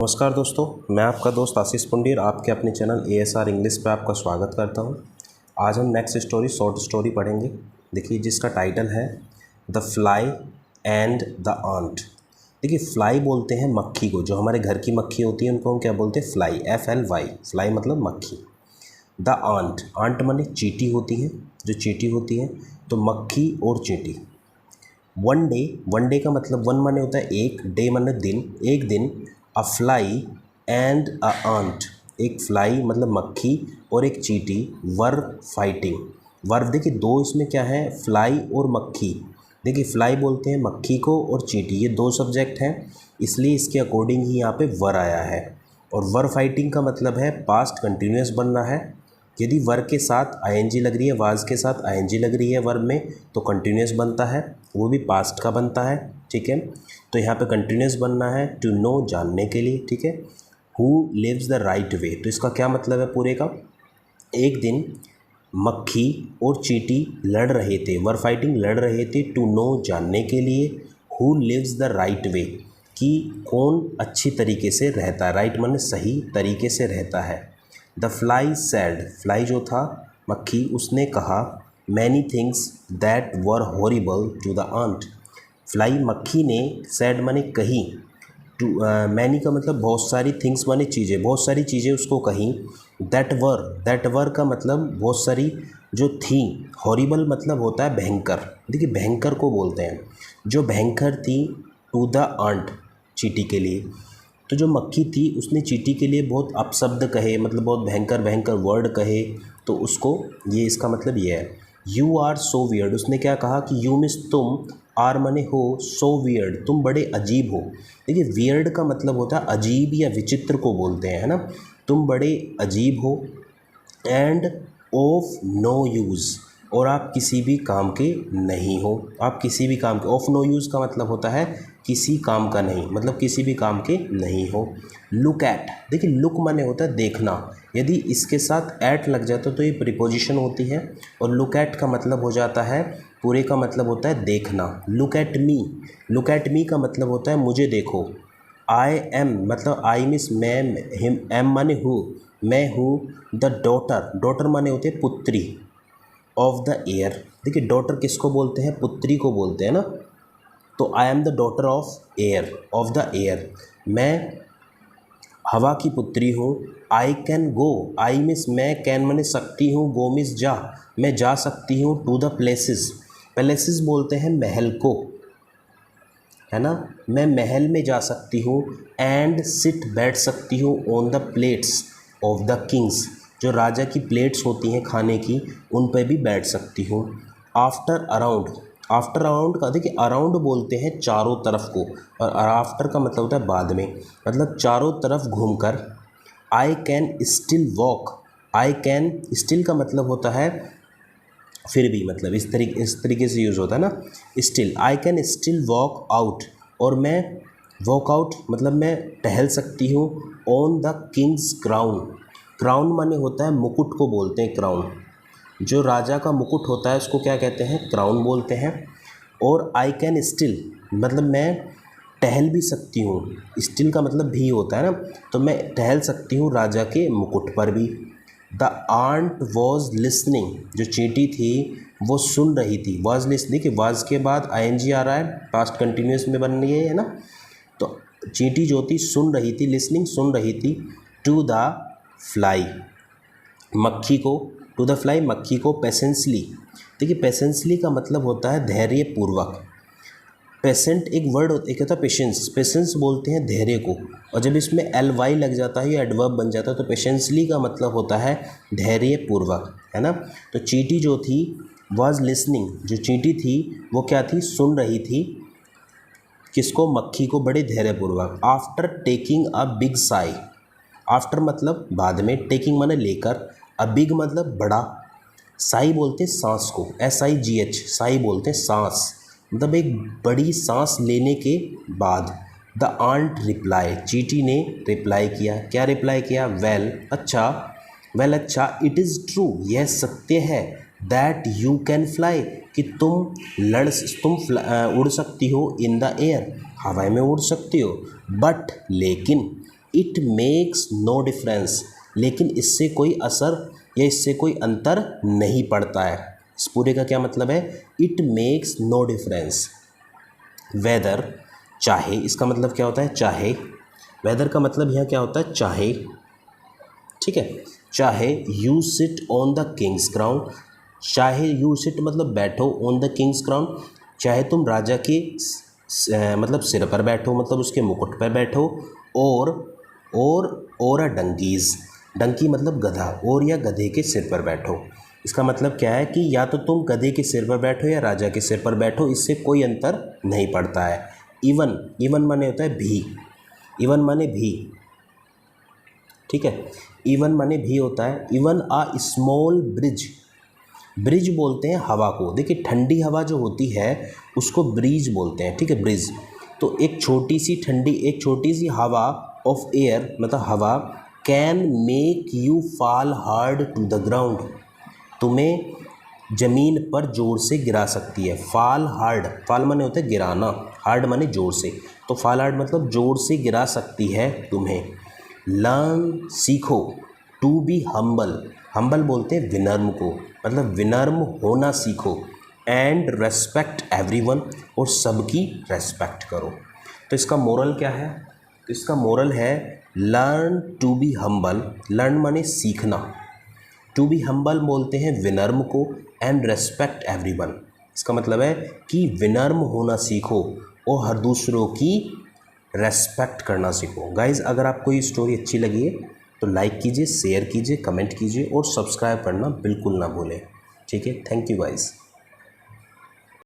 नमस्कार दोस्तों, मैं आपका दोस्त आशीष पुंडीर आपके अपने चैनल ASR इंग्लिश पे आपका स्वागत करता हूं। आज हम नेक्स्ट स्टोरी शॉर्ट स्टोरी पढ़ेंगे। देखिए, जिसका टाइटल है the fly and the ant. देखिए, फ्लाई बोलते हैं मक्खी को, जो हमारे घर की मक्खी होती है उनको हम क्या बोलते हैं? फ्लाई, FLY, फ्लाई मतलब मक्खी। द आंट, आंट माने चींटी होती है, जो चींटी होती है, तो मक्खी और चींटी। वन डे का मतलब वन माने होता है एक, डे माने दिन, एक दिन। A fly and a ant, एक फ्लाई मतलब मक्खी और एक चींटी वर फाइटिंग। वर देखिए, दो इसमें क्या है? फ्लाई और मक्खी। देखिए, फ्लाई बोलते हैं मक्खी को और चींटी, ये दो सब्जेक्ट हैं, इसलिए इसके अकॉर्डिंग ही यहाँ पे वर आया है। और वर फाइटिंग का मतलब है पास्ट कंटिन्यूस बनना है। यदि वर के साथ ING लग रही है, वाज के साथ ING लग रही है वर्ब में, तो कंटिन्यूस बनता है, वो भी पास्ट का बनता है। ठीक है, तो यहाँ पे कंटिन्यूस बनना है। टू नो, जानने के लिए। ठीक है, who lives the right way, तो इसका क्या मतलब है पूरे का? एक दिन मक्खी और चींटी लड़ रहे थे, वर फाइटिंग, लड़ रहे थे। टू नो, जानने के लिए। Who lives the right way, कि कौन अच्छी तरीके से रहता है। राइट माने सही तरीके से रहता है। द फ्लाई सैड, फ्लाई जो था मक्खी, उसने कहा many things that were horrible to the ant. Fly मक्खी ने, सैड माने कही, टू मैनी का मतलब बहुत सारी, थिंग्स माने चीज़ें, बहुत सारी चीज़ें उसको कहीं। दैट वर का मतलब बहुत सारी जो थी। हॉरिबल मतलब होता है भयंकर। देखिए, भयंकर को बोलते हैं, जो भयंकर थी। टू द आंट, चींटी के लिए। तो जो मक्खी थी उसने चींटी के लिए बहुत अपशब्द कहे, मतलब बहुत भयंकर भयंकर वर्ड कहे, तो उसको ये, इसका मतलब ये है। यू आर सो वियर्ड, उसने क्या कहा कि यू मीन्स तुम, आर माने हो, सो वियर्ड तुम बड़े अजीब हो। देखिए, वियर्ड का मतलब होता है अजीब या विचित्र को बोलते हैं, है ना। तुम बड़े अजीब हो। एंड ऑफ नो यूज़, और आप किसी भी काम के नहीं हो। आप किसी भी काम के, ऑफ नो यूज़ का मतलब होता है किसी काम का नहीं, मतलब किसी भी काम के नहीं हो। लुक एट, देखिए लुक माने होता है देखना, यदि इसके साथ एट लग जाता तो ये प्रीपोजिशन होती है, और लुक एट का मतलब हो जाता है, पूरे का मतलब होता है देखना। Look at me, look at me का मतलब होता है मुझे देखो। आई एम मतलब आई मीन्स मैं, हिम, एम माने हूँ, मैं हूँ। द डॉटर, डॉटर माने होते हैं पुत्री, ऑफ द एयर। देखिए, डॉटर किसको बोलते हैं? पुत्री को बोलते हैं ना। तो I am the daughter of air, of the air, मैं हवा की पुत्री हूँ। I can go, I means मैं, कैन माने सकती हूँ, गो मीन्स जा, मैं जा सकती हूँ। टू द प्लेसेस, प्लेसेस बोलते हैं महल को, है ना। मैं महल में जा सकती हूँ। एंड सिट, बैठ सकती हूँ। On the plates of the Kings, जो राजा की प्लेट्स होती हैं खाने की, उन पर भी बैठ सकती हूँ। आफ्टर अराउंड, आफ्टर अराउंड का देखिए, अराउंड बोलते हैं चारों तरफ को, और आफ्टर का मतलब होता है बाद में, मतलब चारों तरफ घूमकर। I can still walk, I can, still का मतलब होता है फिर भी, मतलब इस तरीके से यूज़ होता है ना। Still, I can still walk out, और मैं वॉक आउट मतलब मैं टहल सकती हूँ। On the Kings crown, crown माने होता है मुकुट को बोलते हैं, क्राउन, जो राजा का मुकुट होता है उसको क्या कहते हैं? क्राउन बोलते हैं। और आई कैन स्टिल मतलब मैं टहल भी सकती हूँ, स्टिल का मतलब भी होता है ना, तो मैं टहल सकती हूँ राजा के मुकुट पर भी। द आंट वॉज लिसनिंग, जो चींटी थी वो सुन रही थी। वॉज लिसनिंग, कि वाज के बाद ING आ रहा है, पास्ट कंटिन्यूस में बन रही है ना। तो चींटी जो थी सुन रही थी, लिसनिंग सुन रही थी। टू द फ्लाई, मक्खी को, टू द फ्लाई मक्खी को। पेशेंसली, देखिए पेशेंसली का मतलब होता है धैर्यपूर्वक। पेशेंट एक वर्ड, एक होता है पेशेंस, पेशेंस बोलते हैं धैर्य को, और जब इसमें LY लग जाता है या एडवर्ब बन जाता है तो पेशेंसली का मतलब होता है धैर्यपूर्वक, है ना। तो चींटी जो थी वाज लिसनिंग, जो चींटी थी वो क्या थी? सुन रही थी। किसको? मक्खी को, बड़े धैर्यपूर्वक। After taking a big sigh, after मतलब बाद में, टेकिंग माने लेकर, अ बिग मतलब बड़ा, साई बोलते हैं सांस को, SIGH, साई बोलते हैं सांस, मतलब एक बड़ी सांस लेने के बाद। द आंट रिप्लाई, चींटी ने रिप्लाई किया। क्या रिप्लाई किया? वेल, अच्छा, वेल अच्छा। इट इज़ ट्रू, यह सत्य है। दैट यू कैन फ्लाई, कि तुम उड़ सकती हो। इन द एयर, हवाई में उड़ सकती हो। बट लेकिन, इट मेक्स नो डिफरेंस, लेकिन इससे कोई असर या इससे कोई अंतर नहीं पड़ता है। इस पूरे का क्या मतलब है? It makes no difference. Whether, चाहे, इसका मतलब क्या होता है? चाहे। वेदर का मतलब यहाँ क्या होता है? चाहे, ठीक है। चाहे you sit on the Kings crown, चाहे यू सिट मतलब बैठो, ऑन द किंग्स क्राउन, चाहे तुम राजा के मतलब सिर पर बैठो, मतलब उसके मुकुट पर बैठो, और अ डंकीज, डंकी मतलब गधा, और या गधे के सिर पर बैठो। इसका मतलब क्या है कि या तो तुम गधे के सिर पर बैठो या राजा के सिर पर बैठो, इससे कोई अंतर नहीं पड़ता है। इवन, इवन माने होता है भी, इवन माने भी, ठीक है। इवन माने भी होता है। Even a small bridge, bridge बोलते हैं हवा को। देखिए ठंडी हवा जो होती है उसको ब्रीज बोलते हैं, ठीक है, ब्रिज। तो एक छोटी सी हवा ऑफ एयर मतलब हवा can make you fall hard to the ground, तुम्हें ज़मीन पर ज़ोर से गिरा सकती है। फॉल हार्ड, फॉल माने होता है गिराना, हार्ड माने ज़ोर से, तो फॉल हार्ड मतलब ज़ोर से गिरा सकती है तुम्हें। लर्न, सीखो। टू बी हम्बल, हम्बल बोलते हैं विनम्र को, मतलब विनम्र होना सीखो। एंड रेस्पेक्ट एवरीवन, और सबकी रेस्पेक्ट करो। तो इसका मोरल क्या है? तो इसका मोरल है learn to be humble, learn माने सीखना, टू बी हम्बल बोलते हैं विनम्र को, एंड रेस्पेक्ट एवरीवन, इसका मतलब है कि विनम्र होना सीखो और हर दूसरों की रेस्पेक्ट करना सीखो। गाइज़ अगर आपको ये स्टोरी अच्छी लगी है तो लाइक कीजिए, शेयर कीजिए, कमेंट कीजिए और सब्सक्राइब करना बिल्कुल ना भूलें। ठीक है, थैंक यू गाइज़।